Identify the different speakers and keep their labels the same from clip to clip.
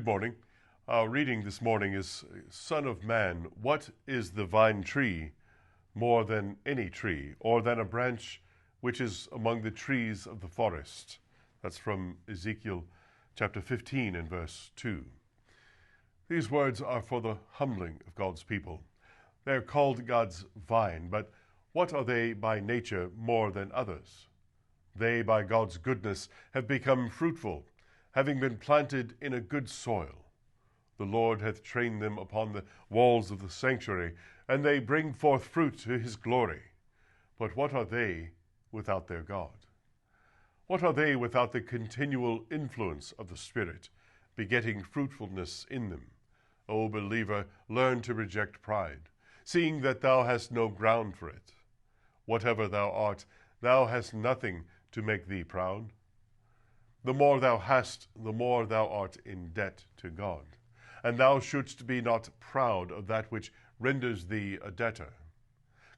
Speaker 1: Good morning. Our reading this morning is, Son of man, what is the vine tree more than any tree, or than a branch which is among the trees of the forest? That's from Ezekiel chapter 15 and verse 2. These words are for the humbling of God's people. They are called God's vine, but what are they by nature more than others? They, by God's goodness, have become fruitful, having been planted in a good soil. The Lord hath trained them upon the walls of the sanctuary, and they bring forth fruit to his glory. But what are they without their God? What are they without the continual influence of the Spirit, begetting fruitfulness in them? O believer, learn to reject pride, seeing that thou hast no ground for it. Whatever thou art, thou hast nothing to make thee proud. The more thou hast, the more thou art in debt to God. And thou shouldst be not proud of that which renders thee a debtor.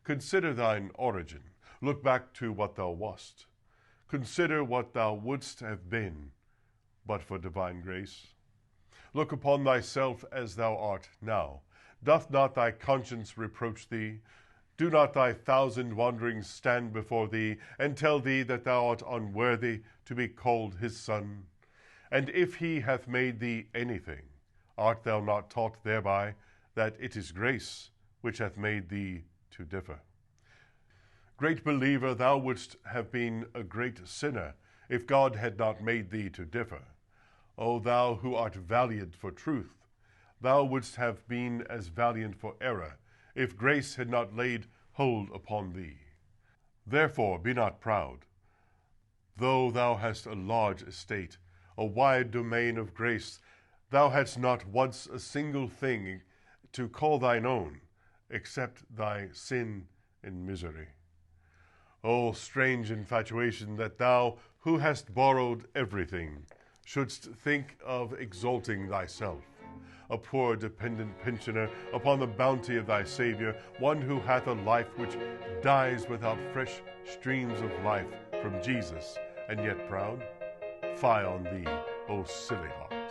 Speaker 1: Consider thine origin. Look back to what thou wast. Consider what thou wouldst have been, but for divine grace. Look upon thyself as thou art now. Doth not thy conscience reproach thee? Do not thy thousand wanderings stand before thee, and tell thee that thou art unworthy to be called his son? And if he hath made thee anything, art thou not taught thereby that it is grace which hath made thee to differ? Great believer, thou wouldst have been a great sinner if God had not made thee to differ. O thou who art valiant for truth, thou wouldst have been as valiant for error, if grace had not laid hold upon thee. Therefore be not proud. Though thou hast a large estate, a wide domain of grace, thou hadst not once a single thing to call thine own, except thy sin and misery. O strange infatuation, that thou, who hast borrowed everything, shouldst think of exalting thyself, a poor dependent pensioner upon the bounty of thy Savior, one who hath a life which dies without fresh streams of life from Jesus, and yet proud? Fie on thee, O silly heart!